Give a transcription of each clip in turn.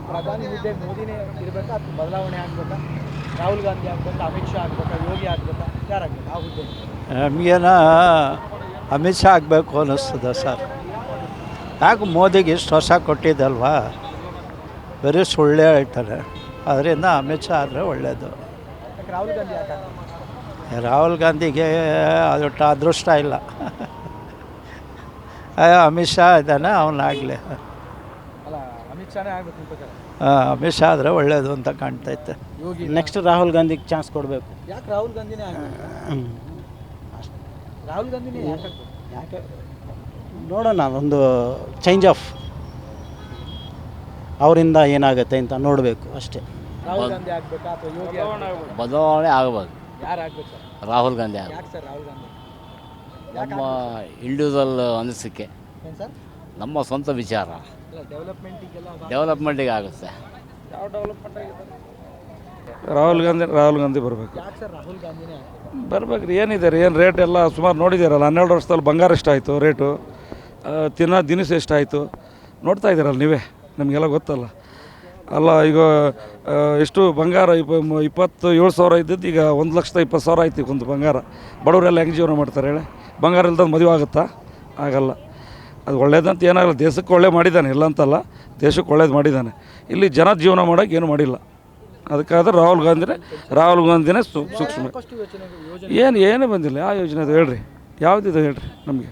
ಪ್ರಧಾನಿ ಹುದ್ದೆ ಮೋದಿನೇ ಇರಬೇಕಾ ಅಥವಾ ಬದಲಾವಣೆ ಆಗ್ಬೇಕಾ? ರಾಹುಲ್ ಗಾಂಧಿ ಆಗ್ಬೇಕಾ, ಅಮಿತ್ ಶಾ ಆಗ್ಬೇಕಾ, ಯೋಗಿ ಆಗ್ಬೇಕಾ, ಯಾರಾಗಬೇಕು ಆ ಹುದ್ದೆ? ನಮಗೇನ ಅಮಿತ್ ಶಾ ಆಗಬೇಕು ಅನ್ನಿಸ್ತದೆ ಸರ್. ಯಾಕೆ ಮೋದಿಗೆ ಇಷ್ಟು ವರ್ಷ ಕೊಟ್ಟಿದ್ದಲ್ವಾ, ಬರೀ ಸುಳ್ಳೇ ಹೇಳ್ತಾರೆ. ಅದರಿಂದ ಅಮಿತ್ ಶಾ ಆದರೆ ಒಳ್ಳೆಯದು. ಯಾಕೆ ರಾಹುಲ್ ಗಾಂಧಿ ಯಾಕೆ ಆಗ್ಬೇಕು? ರಾಹುಲ್ ಗಾಂಧಿಗೆ ಅದೊಟ್ಟು ಅದೃಷ್ಟ ಇಲ್ಲ. ಅಮಿತ್ ಶಾ ಇದ್ದಾನೆ, ಅವನಾಗಲಿ. ಅಲ್ಲ, ಅಮಿತ್ ಶಾನೇ ಆಗ್ಬೇಕು ನಿಮ್ಮ ಪ್ರಕಾರ? ಅಮಿತ್ ಶಾ ಆದರೆ ಒಳ್ಳೆಯದು ಅಂತ ಕಾಣ್ತೈತೆ. ಯೋಗಿ ನೆಕ್ಸ್ಟ್ ರಾಹುಲ್ ಗಾಂಧಿಗೆ ಚಾನ್ಸ್ ಕೊಡಬೇಕು. ಯಾಕೆ ರಾಹುಲ್ ಗಾಂಧಿನೇ ಆಗ್ಬೇಕು? ರಾಹುಲ್ ಗಾಂಧಿನೇ ಯಾಕೆ ಆಗ್ಬೇಕು? ಯಾಕೆ ನೋಡೋಣ, ಒಂದು ಚೇಂಜ್ ಆಫ್ ಅವರಿಂದ ಏನಾಗುತ್ತೆ ಅಂತ ನೋಡಬೇಕು ಅಷ್ಟೇ. ರಾಹುಲ್ ಗಾಂಧಿ ಆಗ್ಬೇಕಾ ಅಥವಾ ಯೋಗಿ ಆಗ್ಬೇಕಾ? ಬದಲಾವಣೆ ಆಗಬೇಕು. ಯಾರು ಆಗ್ಬೇಕು ಸರ್? ರಾಹುಲ್ ಗಾಂಧಿ ಆಗ ಯಾಕೆ ಸರ್ ರಾಹುಲ್ ಗಾಂಧಿ? ನಮ್ಮ ಇಂಡಿವಿಜುವಲ್ ಅನಿಸಿಕೆ, ಏನು ಸರ್? ನಮ್ಮ ಸ್ವಂತ ವಿಚಾರ, ಇಲ್ಲ, ಡೆವಲಪ್ಮೆಂಟಿಗೆಲ್ಲ ಡೆವಲಪ್ಮೆಂಟಿಗೆ ಆಗುತ್ತೆ. ಯಾವ ಡೆವಲಪ್ಮೆಂಟ್ ಆಗಿದೆ? ರಾಹುಲ್ ಗಾಂಧಿ ಬರಬೇಕು. ಯಾಕೆ ಸರ್ ರಾಹುಲ್ ಗಾಂಧಿನೇ ಆಗ್ಬೇಕು? ಬರ್ಬೇಕು ರೀ. ಏನಿದೆ ರೀ, ಏನು ರೇಟ್ ಎಲ್ಲ ಸುಮಾರು ನೋಡಿದ್ದೀರಲ್ಲ. 12 ವರ್ಷದಲ್ಲಿ ಬಂಗಾರ ಎಷ್ಟಾಯಿತು ರೇಟು, ದಿನಸು ಎಷ್ಟಾಯಿತು ನೋಡ್ತಾ ಇದ್ದೀರಲ್ಲ ನೀವೇ, ನಮಗೆಲ್ಲ ಗೊತ್ತಲ್ಲ. ಅಲ್ಲ, ಈಗ ಎಷ್ಟು ಬಂಗಾರ 27,000 ಇದ್ದದ್ದು ಈಗ 1,20,000 ಆಯ್ತು ಒಂದು ಬಂಗಾರ. ಬಡವರೆಲ್ಲ ಹೆಂಗೆ ಜೀವನ ಮಾಡ್ತಾರೆ ಹೇಳಿ? ಬಂಗಾರ ಇಲ್ದಂದು ಮದುವೆ ಆಗುತ್ತಾ? ಆಗಲ್ಲ. ಅದು ಒಳ್ಳೇದಂತ ಏನಾಗಲ್ಲ. ದೇಶಕ್ಕೆ ಒಳ್ಳೇದು ಮಾಡಿದ್ದಾನೆ, ಇಲ್ಲ ಅಂತಲ್ಲ, ದೇಶಕ್ಕೆ ಒಳ್ಳೇದು ಮಾಡಿದ್ದಾನೆ. ಇಲ್ಲಿ ಜನ ಜೀವನ ಮಾಡೋಕ್ಕೆ ಏನು ಮಾಡಿಲ್ಲ. ಅದಕ್ಕಾದ್ರೆ ರಾಹುಲ್ ಗಾಂಧಿನೇ ಸೂಕ್ಷ್ಮ. ಏನು ಬಂದಿಲ್ಲ. ಯಾವ ಯೋಜನೆ ಅದು ಹೇಳ್ರಿ, ಯಾವುದಿದೆ ಹೇಳ್ರಿ? ನಮಗೆ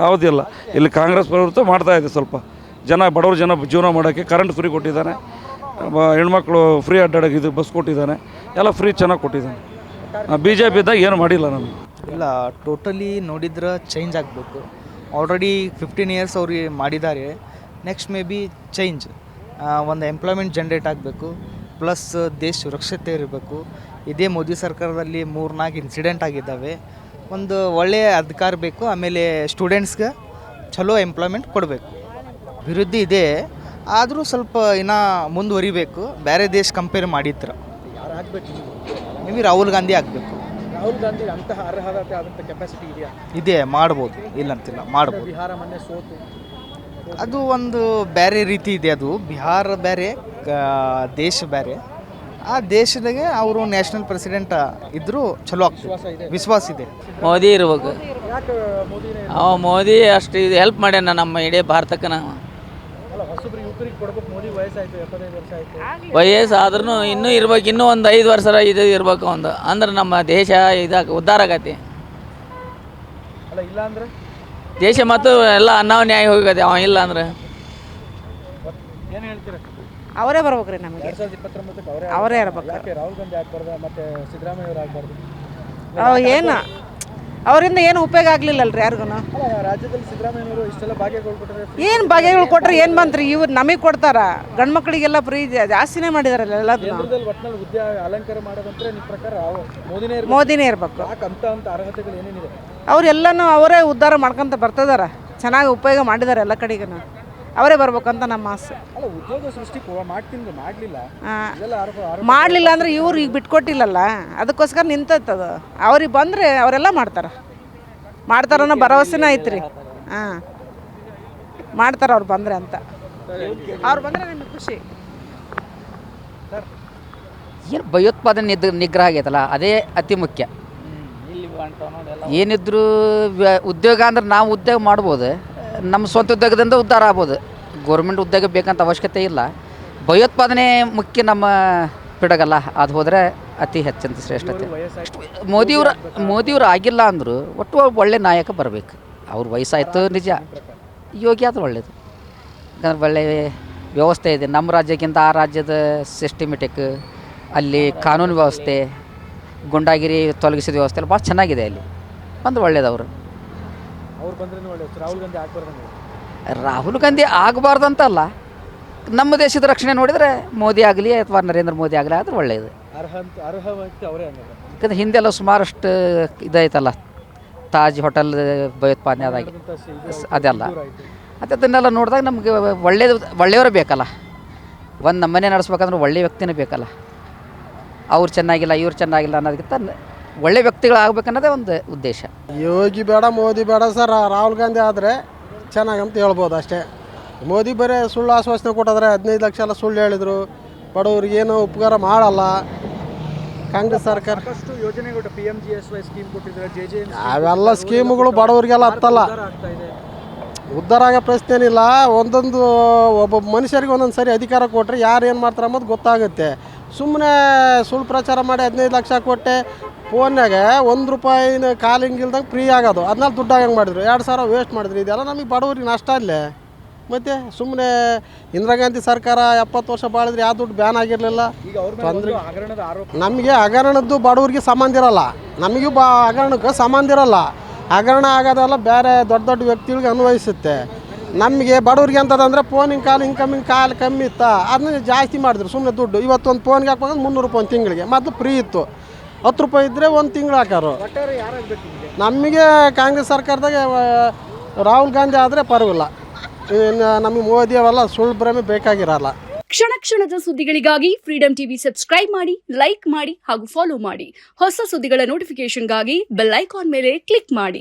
ಯಾವುದಿಲ್ಲ. ಇಲ್ಲಿ ಕಾಂಗ್ರೆಸ್ ಪ್ರವೃತ್ತ ಮಾಡ್ತಾಯಿದೆ. ಸ್ವಲ್ಪ ಬಡವ್ರ ಜನ ಜೀವನ ಮಾಡೋಕ್ಕೆ ಕರೆಂಟ್ ಫ್ರೀ ಕೊಟ್ಟಿದ್ದಾನೆ, ಹೆಣ್ಮಕ್ಳು ಫ್ರೀ ಅಡ್ಡಾಡೋಕೆ ಇದು ಬಸ್ ಕೊಟ್ಟಿದ್ದಾನೆ, ಎಲ್ಲ ಫ್ರೀ ಚೆನ್ನಾಗಿ ಕೊಟ್ಟಿದ್ದಾನೆ. BJP ಇದ್ದಾಗ ಏನು ಮಾಡಿಲ್ಲ ನಮಗೆ. ಇಲ್ಲ, ಟೋಟಲಿ ನೋಡಿದ್ರೆ ಚೇಂಜ್ ಆಗಬೇಕು. ಆಲ್ರೆಡಿ 15 ಇಯರ್ಸ್ ಅವ್ರಿಗೆ ಮಾಡಿದ್ದಾರೆ. ನೆಕ್ಸ್ಟ್ ಮೇ ಬಿ ಚೇಂಜ್, ಒಂದು ಎಂಪ್ಲಾಯ್ಮೆಂಟ್ ಜನ್ರೇಟ್ ಆಗಬೇಕು, ಪ್ಲಸ್ ದೇಶ ಸುರಕ್ಷತೆ ಇರಬೇಕು. ಇದೇ ಮೋದಿ ಸರ್ಕಾರದಲ್ಲಿ 3-4 ಇನ್ಸಿಡೆಂಟ್ ಆಗಿದ್ದಾವೆ. ಒಂದು ಒಳ್ಳೆಯ ಅಧಿಕಾರ ಬೇಕು. ಆಮೇಲೆ ಸ್ಟೂಡೆಂಟ್ಸ್ಗೆ ಚಲೋ ಎಂಪ್ಲಾಯ್ಮೆಂಟ್ ಕೊಡಬೇಕು. ಅಭಿವೃದ್ಧಿ ಇದೆ, ಆದರೂ ಸ್ವಲ್ಪ ಇನ್ನೂ ಮುಂದುವರಿಬೇಕು. ಬೇರೆ ದೇಶ ಕಂಪೇರ್ ಮಾಡಿದ್ರೆ ಯಾರು ಆಗ್ಬೇಕು? ಮೇ ಬಿ ರಾಹುಲ್ ಗಾಂಧಿ ಆಗಬೇಕು. ರಾಹುಲ್ ಗಾಂಧಿ ಅಂತಹ ಅರ್ಹತೆ ಆದಂಥ ಕೆಪಾಸಿಟಿ ಇದೆಯಾ? ಇದೆ, ಮಾಡ್ಬೋದು, ಇಲ್ಲಂತಿಲ್ಲ, ಮಾಡ್ಬೋದು. ಬಿಹಾರ ಮೊನ್ನೆ ಸೋತು ಅದು ಒಂದು ಬೇರೆ ರೀತಿ ಇದೆ. ಅದು ಬಿಹಾರ ಬೇರೆ, ದೇಶ ಬೇರೆ. ಆ ದೇಶದಾಗೆ ಅವರು ನ್ಯಾಷನಲ್ ಪ್ರೆಸಿಡೆಂಟ್ ಇದ್ದರೂ ಚಲೋ ಆಗ್ತದೆ, ವಿಶ್ವಾಸ ಇದೆ. ಮೋದಿ ಇರ್ಬೇಕು. ಯಾಕೆ ಮೋದಿನೇ? ಮೋದಿ ಅಷ್ಟು ಇದು ಹೆಲ್ಪ್ ಮಾಡ್ಯಾನ ನಮ್ಮ ಇಡೀ ಭಾರತಕ್ಕೆ. ಅಲ್ಲ, ಹೊಸಬ್ರು ಯುವಕರಿಗೆ ಕೊಡ್ಬೇಕು. ಮೋದಿ ವಯಸ್ಸಾಯ್ತು, 75 ವರ್ಷ ಆಯ್ತು. ವಯಸ್ಸು ಆದ್ರೂ ಇನ್ನೂ ಇರ್ಬೇಕು, ಇನ್ನೂ ಒಂದು 5 ವರ್ಷ ಇದು ಇರ್ಬೇಕು ಒಂದು, ಅಂದ್ರೆ ನಮ್ಮ ದೇಶ ಉದ್ಧಾರ ಆಗತ್ತೆ. ಅಲ್ಲ, ಇಲ್ಲ ಅಂದ್ರೆ ದೇಶ ಮತ್ತು ಎಲ್ಲ ಅನಾನ್ಯಾಯ ಹೋಗತ್ತೆ ಅವ ಇಲ್ಲ ಅಂದ್ರೆ. ಏನು ಹೇಳ್ತೀರ? ಅವರೇ ಬರ್ಬೇಕ್ರಿ ನಮಗೆ. 2029 ಅವರೇ ಇರ್ಬೇಕು. ಯಾಕೆ ರಾಹುಲ್ ಗಾಂಧಿ ಆಗ್ಬಾರ್ದು ಮತ್ತೆ ಸಿದ್ದರಾಮಯ್ಯ ಅವರು ಆಗ್ಬಾರ್ದು? ಏನು ಅವರಿಂದ ಏನು ಉಪಯೋಗ ಆಗಲಿಲ್ಲಲ್ರಿ ಯಾರಿಗೂ. ಅಲ್ಲ, ರಾಜ್ಯದಲ್ಲಿ ಸಿದ್ದರಾಮಯ್ಯನವರು ಇಷ್ಟೆಲ್ಲ ಭಾಗ್ಯಗಳು ಕೊಟ್ಟರೆ ಏನು ಭಾಗ್ಯಗಳು ಕೊಟ್ರೆ ಏನು ಬಂತ್ರಿ? ಇವ್ರು ನಮಗೆ ಕೊಡ್ತಾರ, ಗಂಡು ಮಕ್ಕಳಿಗೆಲ್ಲ ಫ್ರೀ ಜಾಸ್ತಿನೇ ಮಾಡಿದಾರಲ್ಲ ಎಲ್ಲದನ್ನ. ಕೇಂದ್ರದಲ್ಲಿ ಒಟ್ಟಿನಲ್ಲಿ ಹುದ್ದೆ ಅಲಂಕಾರ ಮಾಡೋದಂದ್ರೆ ನಿಮ್ಮ ಪ್ರಕಾರ ಮೋದಿನೇ ಇರ್ಬೇಕು. ಯಾಕೆ ಅಂತ ಅರ್ಹತೆಗಳು ಏನೇನಿದೆ? ಅವರೆಲ್ಲನೂ ಅವರೇ ಉದ್ಧಾರ ಮಾಡ್ಕೊಂತ ಬರ್ತದಾರ, ಚೆನ್ನಾಗಿ ಉಪಯೋಗ ಮಾಡಿದ್ದಾರೆ ಎಲ್ಲ ಕಡೆಗೂ. ಅವರೇ ಬರ್ಬೇಕಂತ ನಮ್ಮ ಆಸೆ. ಅಲ್ಲ, ಉದ್ಯೋಗ ಸೃಷ್ಟಿ ಮಾಡ್ತೀನಿ ಮಾಡಲಿಲ್ಲ, ಮಾಡಲಿಲ್ಲ ಅಂದ್ರೆ ಇವ್ರು ಈಗ ಬಿಟ್ಕೊಟ್ಟಿಲ್ಲಲ್ಲ, ಅದಕ್ಕೋಸ್ಕರ ನಿಂತದ. ಅವ್ರಿಗೆ ಬಂದರೆ ಅವರೆಲ್ಲ ಮಾಡ್ತಾರನ್ನೋ ಭರವಸೆನೇ ಐತ್ರಿ. ಹಾಂ, ಮಾಡ್ತಾರೆ ಅವ್ರು ಬಂದರೆ ಅಂತ. ಅವ್ರು ಬಂದರೆ ನಮಗೆ ಖುಷಿ. ಏನು ಭಯೋತ್ಪಾದನೆ ನಿಗ್ರಹ ಆಗೈತಲ್ಲ, ಅದೇ ಅತಿ ಮುಖ್ಯ. ಏನಿದ್ರು ಉದ್ಯೋಗ ಅಂದ್ರೆ ನಾವು ಉದ್ಯೋಗ ಮಾಡ್ಬೋದು, ನಮ್ಮ ಸ್ವಂತ ಉದ್ಯೋಗದಿಂದ ಉದ್ಧಾರ ಆಗ್ಬೋದು. ಗೌರ್ಮೆಂಟ್ ಉದ್ಯೋಗ ಬೇಕಂತ ಅವಶ್ಯಕತೆ ಇಲ್ಲ. ಭಯೋತ್ಪಾದನೆ ಮುಖ್ಯ ನಮ್ಮ ಪಿಡಗಲ್ಲ, ಅದು ಹೋದರೆ ಅತಿ ಹೆಚ್ಚಂತ ಶ್ರೇಷ್ಠತೆ. ಮೋದಿಯವರು ಆಗಿಲ್ಲ ಅಂದರು ಒಟ್ಟು ಒಳ್ಳೆ ನಾಯಕ ಬರಬೇಕು. ಅವ್ರ ವಯಸ್ಸಾಯ್ತು ನಿಜ, ಯೋಗಿ ಆದ್ರೆ ಒಳ್ಳೆಯದು. ಯಾಕಂದ್ರೆ ಒಳ್ಳೆಯ ವ್ಯವಸ್ಥೆ ಇದೆ ನಮ್ಮ ರಾಜ್ಯಕ್ಕಿಂತ. ಆ ರಾಜ್ಯದ ಸಿಸ್ಟಮೆಟಿಕ್, ಅಲ್ಲಿ ಕಾನೂನು ವ್ಯವಸ್ಥೆ, ಗುಂಡಾಗಿರಿ ತೊಲಗಿಸಿದ ವ್ಯವಸ್ಥೆ ಎಲ್ಲ ಭಾಳ ಚೆನ್ನಾಗಿದೆ. ಅಲ್ಲಿ ಬಂದ್ರೆ ಒಳ್ಳೇದು. ಅವರು ಬಂದ್ರೆ ರಾಹುಲ್ ಗಾಂಧಿ ಆಗ್ಬಾರ್ದು. ರಾಹುಲ್ ಗಾಂಧಿ ಆಗಬಾರ್ದಂತಲ್ಲ, ನಮ್ಮ ದೇಶದ ರಕ್ಷಣೆ ನೋಡಿದರೆ ಮೋದಿ ಆಗಲಿ ಅಥವಾ ನರೇಂದ್ರ ಮೋದಿ ಆಗಲಿ ಆದ್ರೆ ಒಳ್ಳೆಯದು. ಅರ್ಹ ವ್ಯಕ್ತಿ ಅವರೇ. ಯಾಕಂದ್ರೆ ಹಿಂದೆಲ್ಲ ಸುಮಾರಷ್ಟು ಇದಾಯ್ತಲ್ಲ, ತಾಜ್ ಹೋಟೆಲ್ ಭಯೋತ್ಪಾದನೆ ಅದಾಗಿ ಅದೆಲ್ಲ, ಅದನ್ನೆಲ್ಲ ನೋಡಿದಾಗ ನಮಗೆ ಒಳ್ಳೆಯವರು ಬೇಕಲ್ಲ. ಒಂದು ನಮ್ಮನೆ ನಡೆಸ್ಬೇಕಂದ್ರೆ ಒಳ್ಳೆಯ ವ್ಯಕ್ತಿನೇ ಬೇಕಲ್ಲ. ಅವ್ರು ಚೆನ್ನಾಗಿಲ್ಲ ಇವ್ರು ಚೆನ್ನಾಗಿಲ್ಲ ಅನ್ನೋದಕ್ಕಿಂತ ಒಳ್ಳೆ ವ್ಯಕ್ತಿಗಳಾಗಬೇಕನ್ನೋದೇ ಒಂದು ಉದ್ದೇಶ. ಯೋಗಿ ಬೇಡ, ಮೋದಿ ಬೇಡ ಸರ್. ರಾಹುಲ್ ಗಾಂಧಿ ಆದರೆ ಚೆನ್ನಾಗಂತ ಹೇಳ್ಬೋದು ಅಷ್ಟೇ. ಮೋದಿ ಬರೀ ಸುಳ್ಳು ಆಶ್ವಾಸನೆ ಕೊಟ್ಟಿದ್ರೆ 15 ಲಕ್ಷ ಎಲ್ಲ ಸುಳ್ಳು ಹೇಳಿದರು. ಬಡವ್ರಿಗೆ ಏನೋ ಉಪಕಾರ ಮಾಡಲ್ಲ ಕಾಂಗ್ರೆಸ್ ಸರ್ಕಾರ. ಸಾಕಷ್ಟು ಯೋಜನೆಗಳು PMGSY ಸ್ಕೀಮ್ ಕೊಟ್ಟಿದ್ದಾರೆ, JJM ಅವೆಲ್ಲ ಸ್ಕೀಮ್ಗಳು ಬಡವರಿಗೆಲ್ಲ ಹತ್ತಲ್ಲ, ಆಗ್ತಾ ಇದೆ. ಉದ್ಧಾರ ಆಗೋ ಪ್ರಶ್ನೆ ಏನಿಲ್ಲ. ಒಂದೊಂದು ಒಬ್ಬೊಬ್ಬ ಮನುಷ್ಯರಿಗೆ ಒಂದೊಂದು ಸರಿ ಅಧಿಕಾರ ಕೊಟ್ಟರೆ ಯಾರು ಏನು ಮಾಡ್ತಾರೆ ಅನ್ನೋದು ಗೊತ್ತಾಗುತ್ತೆ. ಸುಮ್ಮನೆ ಸುಳ್ಳು ಪ್ರಚಾರ ಮಾಡಿ 15 ಲಕ್ಷ ಕೊಟ್ಟೆ ಫೋನ್ನಾಗ 1 ರೂಪಾಯಿನ ಕಾಲಿಂಗಿಲ್ದಂಗೆ ಫ್ರೀ ಆಗೋದು, ಅದನ್ನೆಲ್ಲ ದುಡ್ಡು ಆಗಂಗೆ ಮಾಡಿದ್ರು. 2,000 ವೇಸ್ಟ್ ಮಾಡಿದ್ರು. ಇದೆಲ್ಲ ನಮಗೆ ಬಡವ್ರಿಗೆ ನಷ್ಟ ಅಲ್ಲೇ. ಮತ್ತು ಸುಮ್ಮನೆ ಇಂದಿರಾ ಗಾಂಧಿ ಸರ್ಕಾರ 70 ವರ್ಷ ಬಾಳಿದ್ರೆ ಯಾವ ದುಡ್ಡು ಬ್ಯಾನ್ ಆಗಿರಲಿಲ್ಲ. ಈಗ ಅವ್ರ ಮೇಲೆ ಒಂದು ಹಗರಣದ ಆರೋಪ. ನಮಗೆ ಹಗರಣದ್ದು ಬಡವ್ರಿಗೆ ಸಂಬಂಧ ಇರಲ್ಲ, ನಮಗೂ ಹಗರಣಕ್ಕೆ ಸಂಬಂಧ ಇರಲ್ಲ. ಹಗರಣ ಆಗೋದೆಲ್ಲ ಬೇರೆ ದೊಡ್ಡ ದೊಡ್ಡ ವ್ಯಕ್ತಿಗಳಿಗೆ ಅನ್ವಯಿಸುತ್ತೆ. ನಮಗೆ ಬಡವ್ರಿಗೆ ಅಂತದಂದರೆ ಫೋನಿಂಗ್ ಕಾಲ್ ಇನ್ಕಮಿಂಗ್ ಕಾಲ್ ಕಮ್ಮಿ ಇತ್ತು, ಅದನ್ನ ಜಾಸ್ತಿ ಮಾಡಿದ್ರು ಸುಮ್ಮನೆ ದುಡ್ಡು. ಇವತ್ತು ಒಂದು ಫೋನ್ಗೆ ಹಾಕ್ಬೇಕು 300 ರೂಪಾಯಿ ಒಂದು ತಿಂಗಳಿಗೆ, ಮೊದಲು ಫ್ರೀ ಇತ್ತು. 10 ರೂಪಾಯಿ ಇದ್ದರೆ ಒಂದು ತಿಂಗಳು ಹಾಕೋರು. ಒಟ್ಟಾರೆ ಯಾರಾಗಬೇಕು ನಿಮಗೆ? ನಮಗೆ ಕಾಂಗ್ರೆಸ್ ಸರ್ಕಾರದಾಗ ರಾಹುಲ್ ಗಾಂಧಿ ಆದರೆ ಪರವಾಗಿಲ್ಲ. ನಮಗೆ ಮೋದಿ ಅವೆಲ್ಲ ಸುಳ್ಳು ಭ್ರಮೆ ಬೇಕಾಗಿರಲ್ಲ. ಕ್ಷಣ ಕ್ಷಣದ ಸುದ್ದಿಗಳಿಗಾಗಿ ಫ್ರೀಡಂ ಟಿವಿ ಸಬ್ಸ್ಕ್ರೈಬ್ ಮಾಡಿ, ಲೈಕ್ ಮಾಡಿ ಹಾಗೂ ಫಾಲೋ ಮಾಡಿ. ಹೊಸ ಸುದ್ದಿಗಳ ನೋಟಿಫಿಕೇಶನ್ಗಾಗಿ ಬೆಲ್ ಐಕಾನ್ ಮೇಲೆ ಕ್ಲಿಕ್ ಮಾಡಿ.